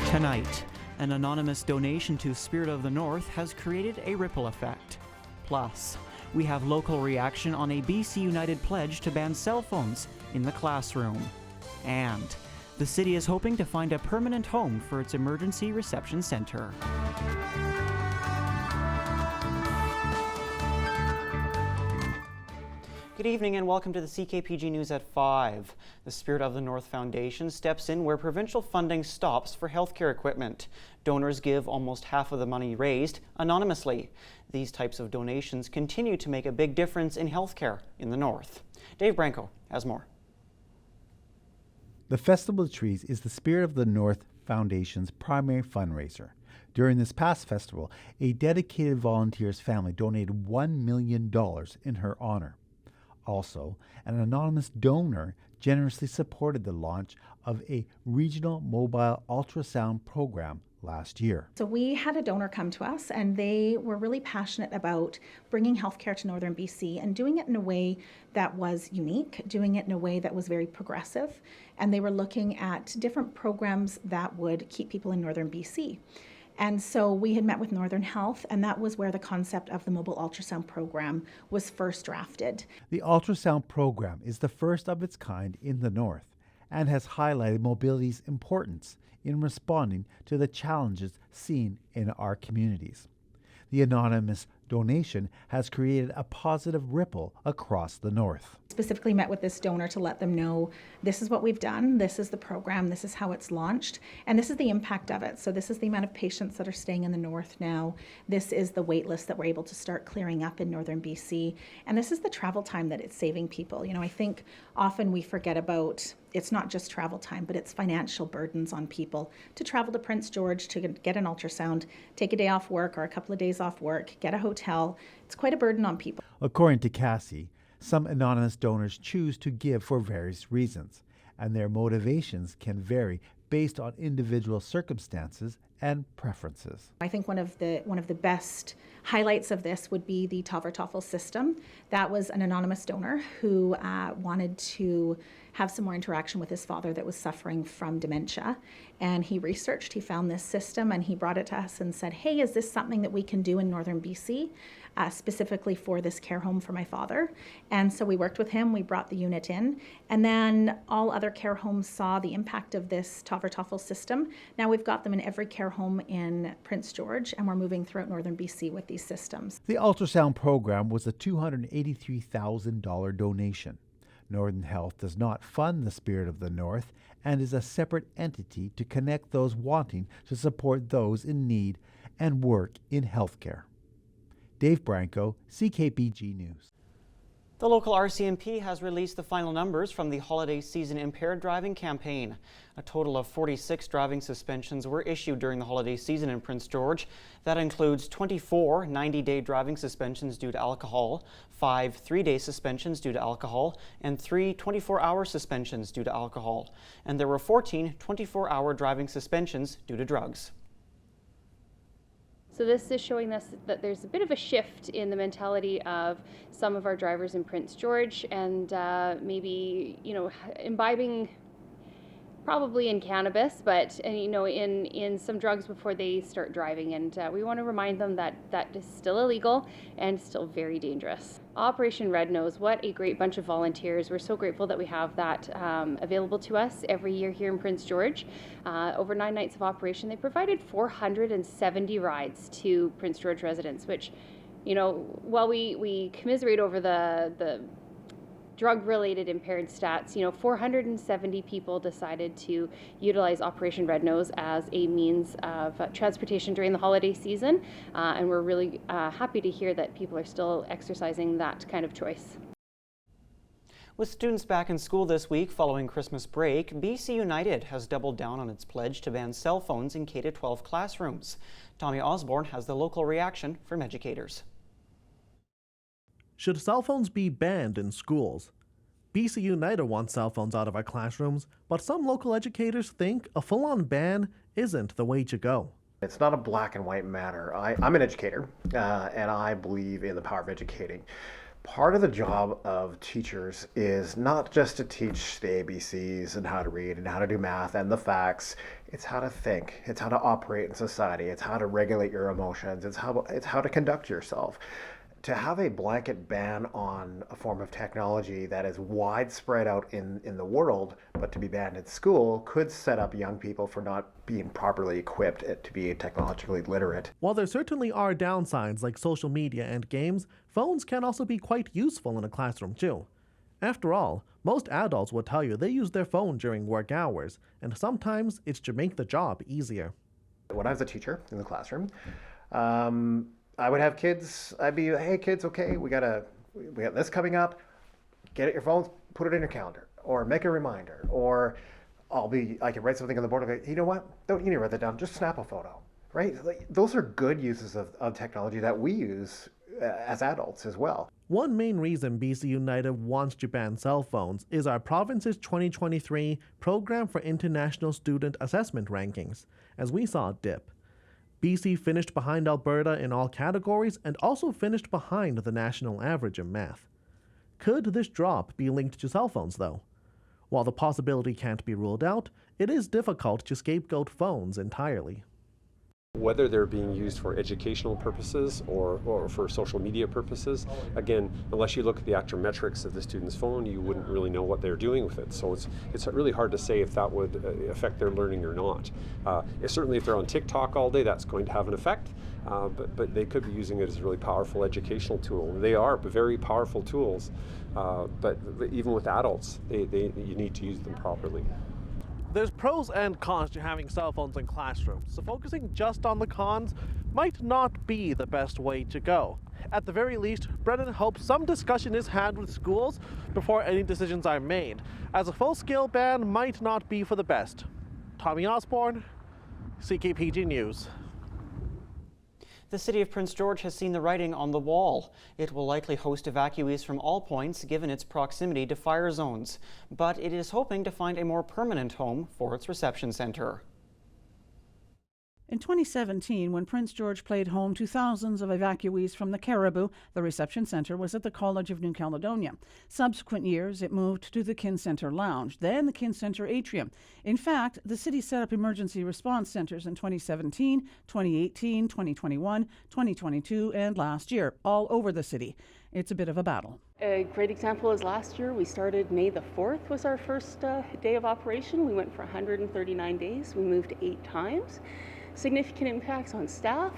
Tonight, an anonymous donation to Spirit of the North has created a ripple effect. Plus, we have local reaction on a BC United pledge to ban cell phones in the classroom. And the city is hoping to find a permanent home for its emergency reception center. Good evening and welcome to the CKPG News at 5. The Spirit of the North Foundation steps in where provincial funding stops for healthcare equipment. Donors give almost half of the money raised anonymously. These types of donations continue to make a big difference in healthcare in the North. Dave Branco has more. The Festival of Trees is the Spirit of the North Foundation's primary fundraiser. During this past festival, a dedicated volunteer's family donated $1 million in her honor. Also, an anonymous donor generously supported the launch of a regional mobile ultrasound program last year. So we had a donor come to us and they were really passionate about bringing healthcare to Northern BC and doing it in a way that was unique, doing it in a way that was very progressive, and they were looking at different programs that would keep people in Northern BC. And so we had met with Northern Health, and that was where the concept of the mobile ultrasound program was first drafted. The ultrasound program is the first of its kind in the North and has highlighted mobility's importance in responding to the challenges seen in our communities. The anonymous donation has created a positive ripple across the North. Specifically met with this donor to let them know this is what we've done, this is the program, this is how it's launched, and this is the impact of it. So this is the amount of patients that are staying in the North now. This is the wait list that we're able to start clearing up in Northern BC. And this is the travel time that it's saving people. You know, I think often we forget about it's not just travel time, but it's financial burdens on people to travel to Prince George to get an ultrasound, take a day off work or a couple of days off work, get a hotel. It's quite a burden on people. According to Cassie, some anonymous donors choose to give for various reasons, and their motivations can vary based on individual circumstances and preferences. I think one of the best highlights of this would be the Toffel system. That was an anonymous donor who wanted to have some more interaction with his father that was suffering from dementia. And he researched, he found this system, and he brought it to us and said, hey, is this something that we can do in Northern BC, specifically for this care home for my father? And so we worked with him, we brought the unit in, and then all other care homes saw the impact of this Toffel system. Now we've got them in every care home in Prince George, and we're moving throughout Northern BC with these systems. The ultrasound program was a $283,000 donation. Northern Health does not fund the Spirit of the North and is a separate entity to connect those wanting to support those in need and work in healthcare. Dave Branco, CKPG News. The local RCMP has released the final numbers from the holiday season impaired driving campaign. A total of 46 driving suspensions were issued during the holiday season in Prince George. That includes 24 90-day driving suspensions due to alcohol, 5 3-day suspensions due to alcohol, and 3 24-hour suspensions due to alcohol. And there were 14 24-hour driving suspensions due to drugs. So this is showing us that there's a bit of a shift in the mentality of some of our drivers in Prince George, and maybe, you know, imbibing probably in cannabis, but in some drugs before they start driving. And we want to remind them that that is still illegal and still very dangerous. Operation Red Nose, what a great bunch of volunteers. We're so grateful that we have that available to us every year here in Prince George. Over 9 nights of operation, they provided 470 rides to Prince George residents, which, you know, while we commiserate over the drug-related impaired stats, you know, 470 people decided to utilize Operation Red Nose as a means of transportation during the holiday season, and we're really happy to hear that people are still exercising that kind of choice. With students back in school this week following Christmas break, BC United has doubled down on its pledge to ban cell phones in K-12 classrooms. Tommy Osborne has the local reaction from educators. Should cell phones be banned in schools? BC United wants cell phones out of our classrooms, but some local educators think a full-on ban isn't the way to go. It's not a black and white matter. I'm an educator, and I believe in the power of educating. Part of the job of teachers is not just to teach the ABCs and how to read and how to do math and the facts. It's how to think. It's how to operate in society. It's how to regulate your emotions. It's how to conduct yourself. To have a blanket ban on a form of technology that is widespread out in the world, but to be banned in school, could set up young people for not being properly equipped to be technologically literate. While there certainly are downsides like social media and games, phones can also be quite useful in a classroom too. After all, most adults will tell you they use their phone during work hours, and sometimes it's to make the job easier. When I was a teacher in the classroom, I would have kids, I'd be, hey kids, okay, we got this coming up, get at your phones, put it in your calendar, or make a reminder, or I can write something on the board, and go, you know what, don't you need to write that down, just snap a photo, right? Like, those are good uses of technology that we use as adults as well. One main reason BC United wants to ban cell phones is our province's 2023 Program for International Student Assessment Rankings, as we saw it dip. BC finished behind Alberta in all categories and also finished behind the national average in math. Could this drop be linked to cell phones, though? While the possibility can't be ruled out, it is difficult to scapegoat phones entirely. Whether they're being used for educational purposes or for social media purposes, again, unless you look at the actual metrics of the student's phone, you wouldn't really know what they're doing with it. So it's really hard to say if that would affect their learning or not. Certainly if they're on TikTok all day, that's going to have an effect, but they could be using it as a really powerful educational tool. They are very powerful tools, but even with adults, you need to use them properly. There's pros and cons to having cell phones in classrooms, so focusing just on the cons might not be the best way to go. At the very least, Brennan hopes some discussion is had with schools before any decisions are made, as a full-scale ban might not be for the best. Tommy Osborne, CKPG News. The city of Prince George has seen the writing on the wall. It will likely host evacuees from all points given its proximity to fire zones, but it is hoping to find a more permanent home for its reception center. In 2017, when Prince George played home to thousands of evacuees from the Caribou, the reception centre was at the College of New Caledonia. Subsequent years, it moved to the Kin Centre Lounge, then the Kin Centre Atrium. In fact, the city set up emergency response centres in 2017, 2018, 2021, 2022, and last year, all over the city. It's a bit of a battle. A great example is last year. We started May the 4th was our first day of operation. We went for 139 days. We moved 8 times. Significant impacts on staff,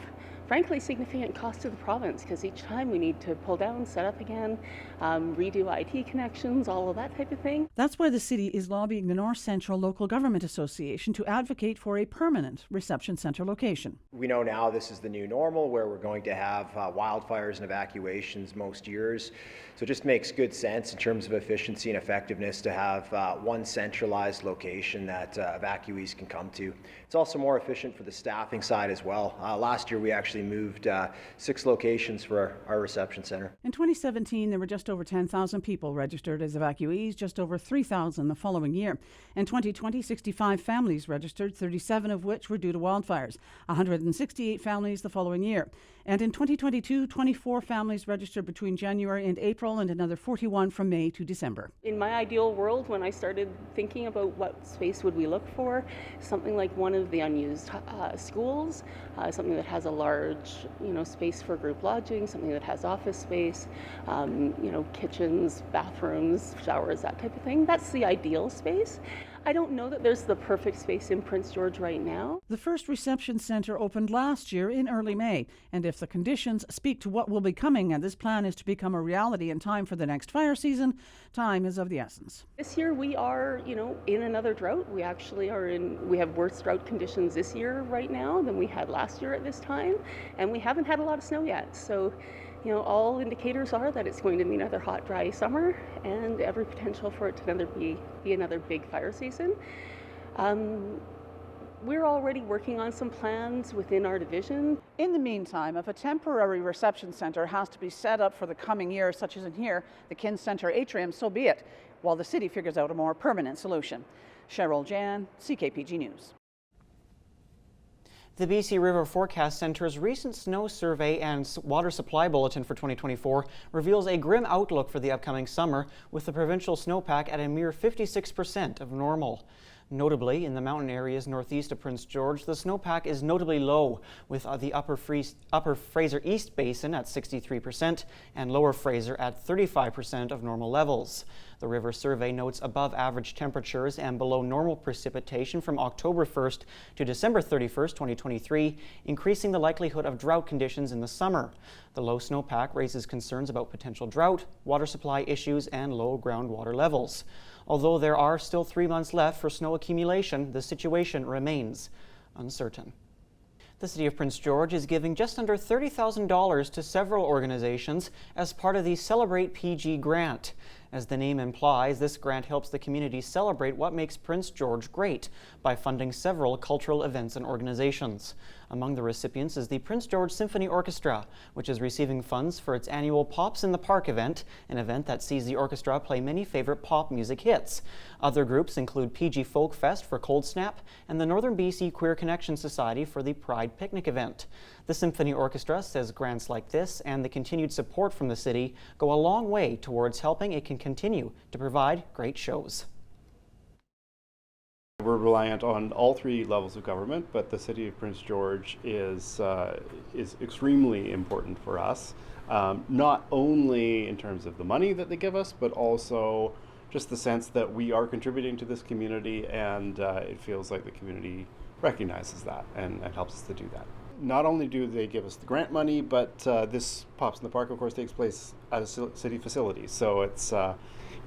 frankly significant cost to the province because each time we need to pull down, set up again, redo IT connections, all of that type of thing. That's why the city is lobbying the North Central Local Government Association to advocate for a permanent reception centre location. We know now this is the new normal where we're going to have wildfires and evacuations most years. So it just makes good sense in terms of efficiency and effectiveness to have one centralized location that evacuees can come to. It's also more efficient for the staffing side as well. Last year we actually moved 6 locations for our reception center. In 2017, there were just over 10,000 people registered as evacuees, just over 3,000 the following year. In 2020, 65 families registered, 37 of which were due to wildfires, 168 families the following year. And in 2022, 24 families registered between January and April, and another 41 from May to December. In my ideal world, when I started thinking about what space would we look for, something like one of the unused schools, something that has a large, space for group lodging, something that has office space, kitchens, bathrooms, showers, that type of thing. That's the ideal space. I don't know that there's the perfect space in Prince George right now. The first reception centre opened last year in early May, and if the conditions speak to what will be coming and this plan is to become a reality in time for the next fire season, time is of the essence. This year we are, in another drought. We actually we have worse drought conditions this year right now than we had last year at this time, and we haven't had a lot of snow yet. So, all indicators are that it's going to be another hot, dry summer and every potential for it to be another big fire season. We're already working on some plans within our division. In the meantime, if a temporary reception centre has to be set up for the coming year, such as in here, the Kin Centre Atrium, so be it, while the city figures out a more permanent solution. Cheryl Jan, CKPG News. The BC River Forecast Centre's recent snow survey and water supply bulletin for 2024 reveals a grim outlook for the upcoming summer, with the provincial snowpack at a mere 56% of normal. Notably, in the mountain areas northeast of Prince George, the snowpack is notably low, with the Upper Fraser East Basin at 63% and Lower Fraser at 35% of normal levels. The river survey notes above average temperatures and below normal precipitation from October 1st to December 31st, 2023, increasing the likelihood of drought conditions in the summer. The low snowpack raises concerns about potential drought, water supply issues, and low groundwater levels. Although there are still 3 months left for snow accumulation, the situation remains uncertain. The City of Prince George is giving just under $30,000 to several organizations as part of the Celebrate PG grant. As the name implies, this grant helps the community celebrate what makes Prince George great by funding several cultural events and organizations. Among the recipients is the Prince George Symphony Orchestra, which is receiving funds for its annual Pops in the Park event, an event that sees the orchestra play many favorite pop music hits. Other groups include PG Folk Fest for Cold Snap and the Northern BC Queer Connection Society for the Pride Picnic event. The Symphony Orchestra says grants like this and the continued support from the city go a long way towards helping it can continue to provide great shows. We're reliant on all three levels of government, but the City of Prince George is extremely important for us, not only in terms of the money that they give us, but also just the sense that we are contributing to this community, and it feels like the community recognizes that and helps us to do that. Not only do they give us the grant money, but this Pops in the Park, of course, takes place at a city facility. So it's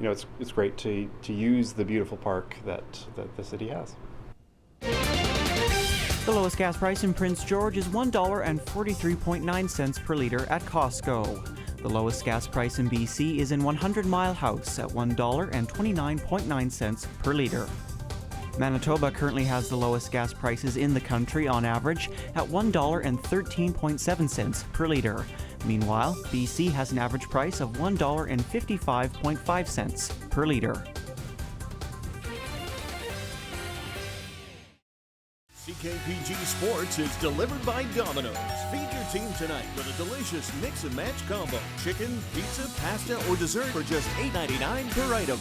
it's great to use the beautiful park that the city has. The lowest gas price in Prince George is $1.43.9 per litre at Costco. The lowest gas price in BC is in 100 Mile House at $1.29.9 per litre. Manitoba currently has the lowest gas prices in the country on average at $1.13.7 per litre. Meanwhile, BC has an average price of $1.55.5 per litre. CKPG Sports is delivered by Domino's. Feed your team tonight with a delicious mix and match combo. Chicken, pizza, pasta, or dessert for just $8.99 per item.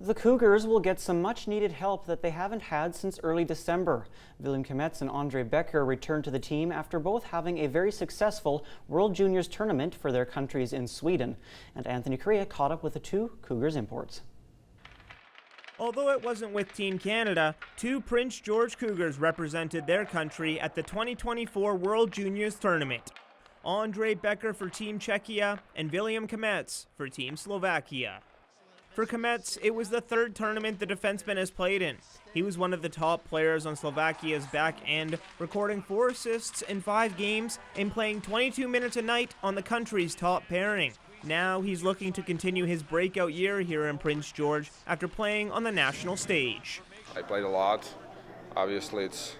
The Cougars will get some much-needed help that they haven't had since early December. William Kometz and Andre Becker returned to the team after both having a very successful World Juniors tournament for their countries in Sweden. And Anthony Correa caught up with the two Cougars imports. Although it wasn't with Team Canada, two Prince George Cougars represented their country at the 2024 World Juniors Tournament. Andre Becker for Team Czechia and William Kometz for Team Slovakia. For Kometz, it was the third tournament the defenseman has played in. He was one of the top players on Slovakia's back end, recording 4 assists in 5 games and playing 22 minutes a night on the country's top pairing. Now he's looking to continue his breakout year here in Prince George after playing on the national stage. I played a lot. Obviously, it's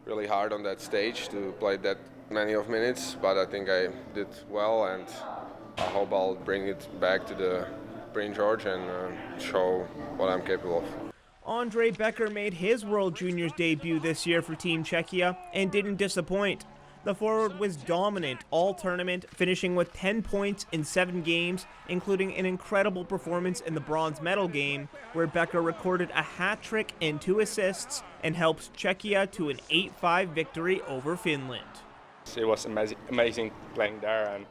really hard on that stage to play that many of minutes, but I think I did well, and I hope I'll bring it back to the Prince George and show what I'm capable of. Andre Becker made his World Juniors debut this year for Team Czechia and didn't disappoint. The forward was dominant all tournament, finishing with 10 points in 7 games, including an incredible performance in the bronze medal game, where Becker recorded a hat trick and 2 assists and helped Czechia to an 8-5 victory over Finland. It was amazing playing there, and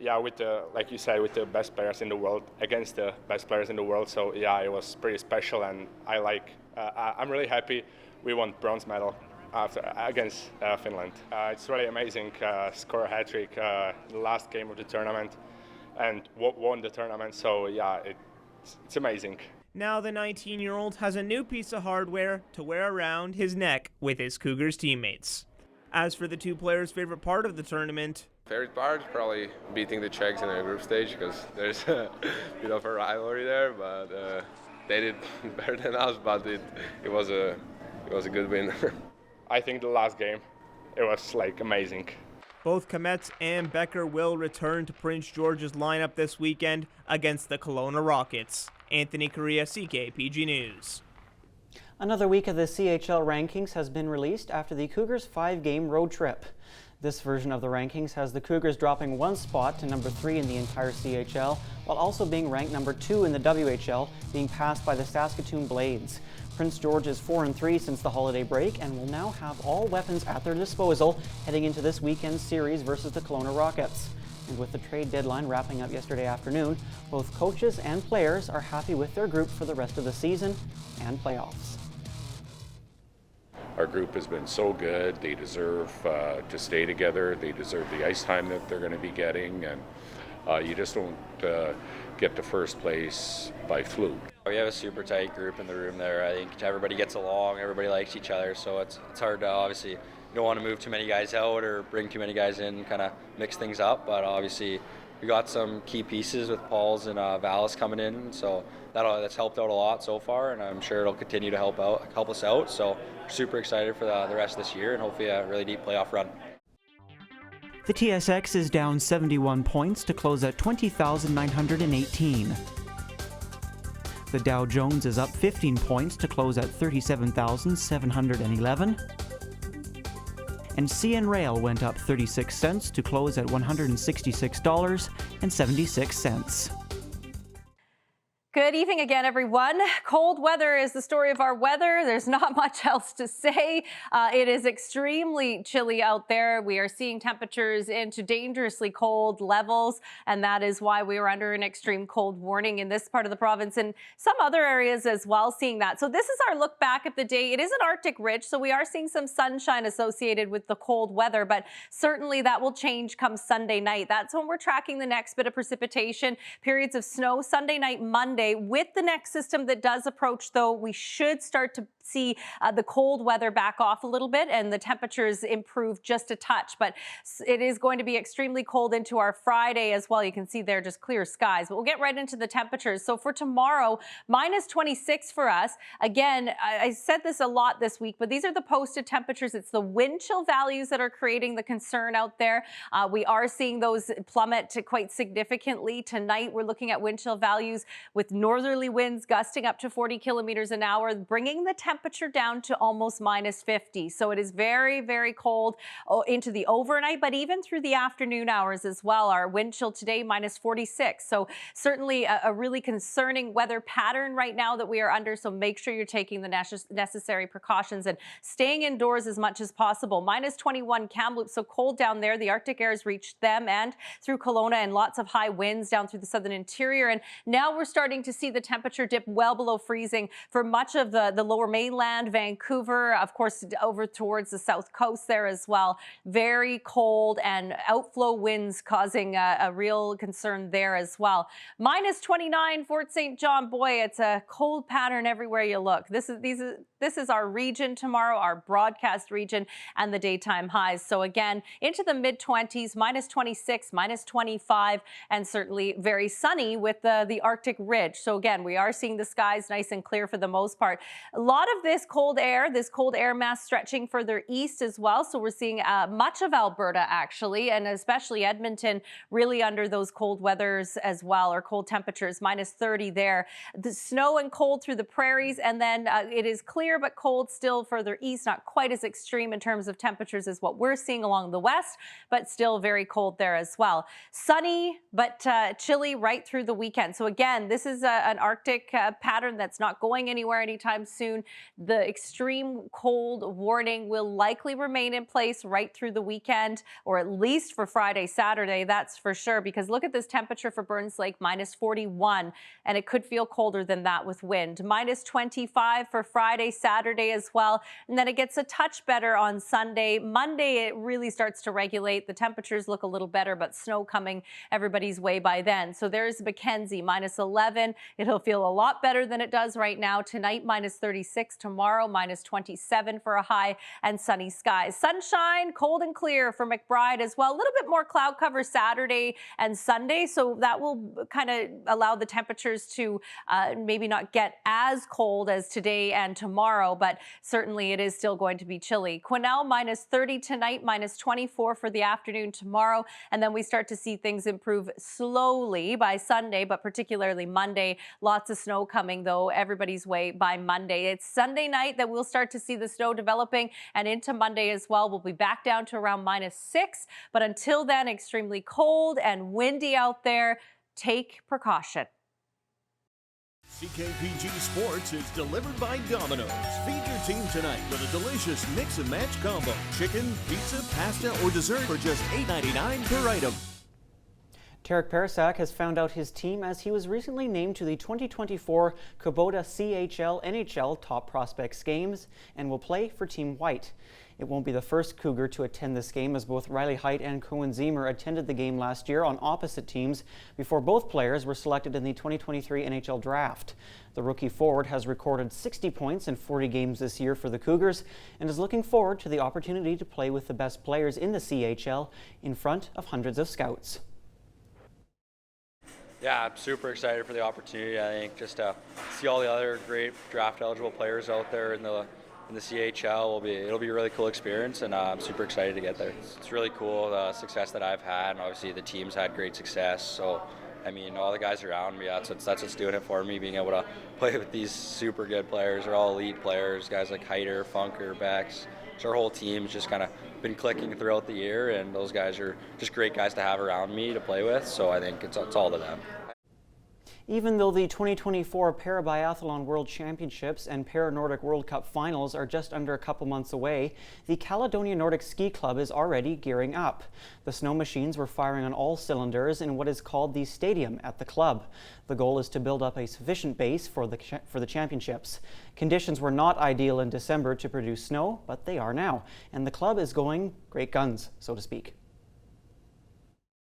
yeah, with the, like you said, with the best players in the world, against the best players in the world. So yeah, it was pretty special, and I'm really happy we won bronze medal against Finland. It's really amazing. Score a hat trick the last game of the tournament, and won the tournament. So yeah, it's amazing. Now the 19-year-old has a new piece of hardware to wear around his neck with his Cougars teammates. As for the two players' favorite part of the tournament, favorite part, probably beating the Czechs in the group stage, because there's a bit of a rivalry there, but they did better than us, but it was a good win. I think the last game, it was amazing. Both Kometz and Becker will return to Prince George's lineup this weekend against the Kelowna Rockets. Anthony Correa, CKPG News. Another week of the CHL rankings has been released after the Cougars' 5-game road trip. This version of the rankings has the Cougars dropping 1 spot to number 3 in the entire CHL, while also being ranked number 2 in the WHL, being passed by the Saskatoon Blades. Prince George is 4-3 since the holiday break and will now have all weapons at their disposal heading into this weekend's series versus the Kelowna Rockets. And with the trade deadline wrapping up yesterday afternoon, both coaches and players are happy with their group for the rest of the season and playoffs. Our group has been so good. They deserve to stay together. They deserve the ice time that they're going to be getting, and you just don't get to first place by fluke. We have a super tight group in the room there. I think everybody gets along, everybody likes each other, so it's hard to, obviously, you don't want to move too many guys out or bring too many guys in, kind of mix things up, but obviously we got some key pieces with Pauls and Vallis coming in, so that's helped out a lot so far, and I'm sure it'll continue to help us out. So we're super excited for the rest of this year and hopefully a really deep playoff run. The TSX is down 71 points to close at 20,918. The Dow Jones is up 15 points to close at 37,711. And CN Rail went up 36 cents to close at $166.76. Good evening again, everyone. Cold weather is the story of our weather. There's not much else to say. It is extremely chilly out there. We are seeing temperatures into dangerously cold levels, and that is why we are under an extreme cold warning in this part of the province and some other areas as well, seeing that. So this is our look back at the day. It is an Arctic ridge, so we are seeing some sunshine associated with the cold weather, but certainly that will change come Sunday night. That's when we're tracking the next bit of precipitation, periods of snow Sunday night, Monday. With the next system that does approach, though, we should start to see the cold weather back off a little bit and the temperatures improve just a touch. But it is going to be extremely cold into our Friday as well. You can see there just clear skies. But we'll get right into the temperatures. So for tomorrow, minus 26 for us. Again, I said this a lot this week, but these are the posted temperatures. It's the wind chill values that are creating the concern out there. We are seeing those plummet to quite significantly. Tonight, we're looking at wind chill values with northerly winds gusting up to 40 kilometers an hour, bringing the temperature down to almost minus 50. So it is very, very cold into the overnight, but even through the afternoon hours as well. Our wind chill today, minus 46. So certainly a really concerning weather pattern right now that we are under. So make sure you're taking the necessary precautions and staying indoors as much as possible. Minus 21 Kamloops, so cold down there. The Arctic air has reached them and through Kelowna, and lots of high winds down through the southern interior. And now we're starting to see the temperature dip well below freezing for much of the lower mainland, Vancouver, of course, over towards the south coast there as well. Very cold and outflow winds causing a real concern there as well. Minus 29 Fort St. John. Boy, it's a cold pattern everywhere you look. This is our region tomorrow, our broadcast region, and the daytime highs. So again, into the mid-20s, minus 26, minus 25, and certainly very sunny with the Arctic ridge. So again, we are seeing the skies nice and clear for the most part. A lot of this cold air mass stretching further east as well. So we're seeing much of Alberta actually, and especially Edmonton, really under those cold weathers as well, or cold temperatures, minus 30 there. The snow and cold through the prairies, and then it is clear but cold still further east, not quite as extreme in terms of temperatures as what we're seeing along the west, but still very cold there as well. Sunny, but chilly right through the weekend. So again, this is an Arctic pattern that's not going anywhere anytime soon. The extreme cold warning will likely remain in place right through the weekend, or at least for Friday, Saturday, that's for sure, because look at this temperature for Burns Lake, minus 41, and it could feel colder than that with wind. Minus 25 for Friday, Saturday as well, and then it gets a touch better on Sunday. Monday, it really starts to regulate. The temperatures look a little better, but snow coming everybody's way by then. So there's Mackenzie, minus 11. It'll feel a lot better than it does right now. Tonight, minus 36. Tomorrow, minus 27 for a high, and sunny skies. Sunshine, cold and clear for McBride as well. A little bit more cloud cover Saturday and Sunday, so that will kind of allow the temperatures to maybe not get as cold as today and tomorrow, but certainly it is still going to be chilly. Quesnel, minus 30 tonight, minus 24 for the afternoon tomorrow, and then we start to see things improve slowly by Sunday, but particularly Monday. Lots of snow coming, though, everybody's way by Monday. It's Sunday night that we'll start to see the snow developing, and into Monday as well. We'll be back down to around -6, but until then, extremely cold and windy out there. Take precaution. CKPG Sports is delivered by Domino's. Feed your team tonight with a delicious mix and match combo. Chicken, pizza, pasta, or dessert for just $8.99 per item. Tarek Parasak has found out his team as he was recently named to the 2024 Kubota CHL NHL Top Prospects Games and will play for Team White. It won't be the first Cougar to attend this game, as both Riley Heidt and Cohen Zemer attended the game last year on opposite teams before both players were selected in the 2023 NHL Draft. The rookie forward has recorded 60 points in 40 games this year for the Cougars and is looking forward to the opportunity to play with the best players in the CHL in front of hundreds of scouts. Yeah, I'm super excited for the opportunity. I think just to see all the other great draft-eligible players out there in the CHL it'll be a really cool experience, and I'm super excited to get there. It's really cool, the success that I've had, and obviously the team's had great success. So, I mean, all the guys around me, that's what's doing it for me, being able to play with these super good players. They're all elite players, guys like Heider, Funker, Bex. So our whole team's just kind of been clicking throughout the year, and those guys are just great guys to have around me to play with. So I think it's all to them. Even though the 2024 Parabiathlon World Championships and Para-Nordic World Cup finals are just under a couple months away, the Caledonia Nordic Ski Club is already gearing up. The snow machines were firing on all cylinders in what is called the stadium at the club. The goal is to build up a sufficient base for the championships. Conditions were not ideal in December to produce snow, but they are now, and the club is going great guns, so to speak.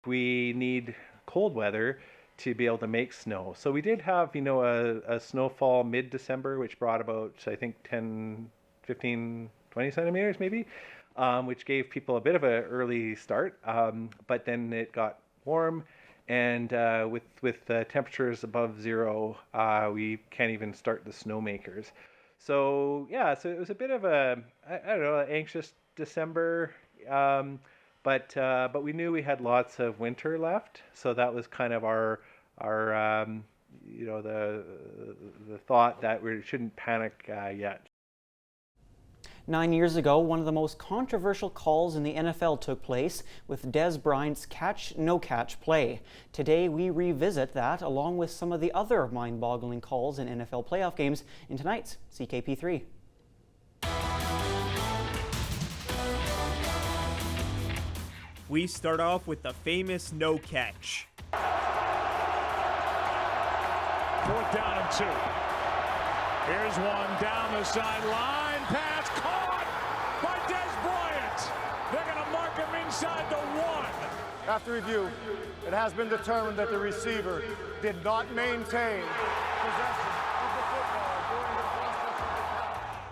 We need cold weather to be able to make snow. So we did have, a snowfall mid-December, which brought about, I think, 10, 15, 20 centimeters maybe, which gave people a bit of an early start. But then it got warm, and with temperatures above zero, we can't even start the snowmakers. So yeah, so it was a bit of an anxious December. But we knew we had lots of winter left, so that was kind of our the thought that we shouldn't panic yet. 9 years ago, one of the most controversial calls in the NFL took place with Des Bryant's catch-no-catch play. Today, we revisit that along with some of the other mind-boggling calls in NFL playoff games in tonight's CKP3. We start off with the famous no catch. 4th down and 2. Here's one down the sideline. Pass caught by Des Bryant. They're going to mark him inside the 1. After review, it has been determined that the receiver did not maintain possession of the football during the process of the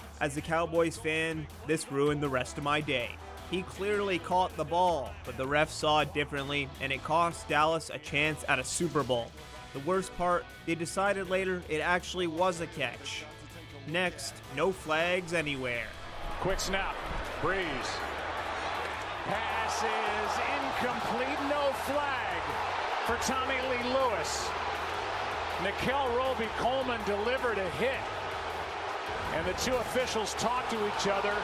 catch. As a Cowboys fan, this ruined the rest of my day. He clearly caught the ball, but the ref saw it differently, and it cost Dallas a chance at a Super Bowl. The worst part, they decided later it actually was a catch. Next, no flags anywhere. Quick snap. Breeze. Pass is incomplete. No flag for Tommy Lee Lewis. Nikel Roby-Coleman delivered a hit, and the two officials talk to each other.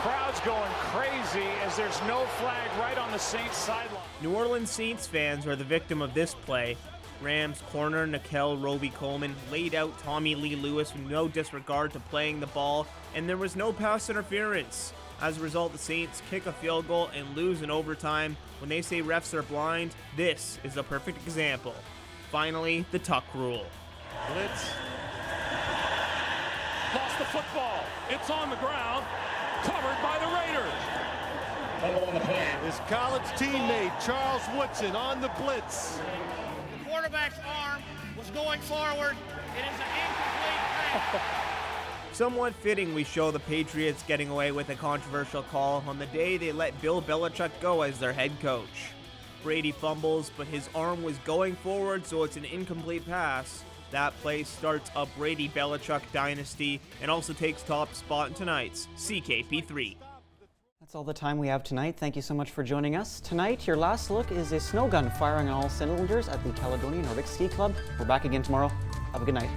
Crowd's going crazy as there's no flag right on the Saints sideline. New Orleans Saints fans are the victim of this play. Rams corner Nikel Roby-Coleman laid out Tommy Lee Lewis with no disregard to playing the ball, and there was no pass interference. As a result, the Saints kick a field goal and lose in overtime. When they say refs are blind, this is a perfect example. Finally, the tuck rule. Blitz. Lost the football. It's on the ground. Covered by the Raiders. His college teammate Charles Woodson on the blitz. The quarterback's arm was going forward. It is an incomplete pass. Somewhat fitting we show the Patriots getting away with a controversial call on the day they let Bill Belichick go as their head coach. Brady fumbles, but his arm was going forward, so it's an incomplete pass. That play starts a Brady-Belichick dynasty and also takes top spot in tonight's CKP3. That's all the time we have tonight. Thank you so much for joining us. Tonight, your last look is a snow gun firing on all cylinders at the Caledonia Nordic Ski Club. We're back again tomorrow. Have a good night.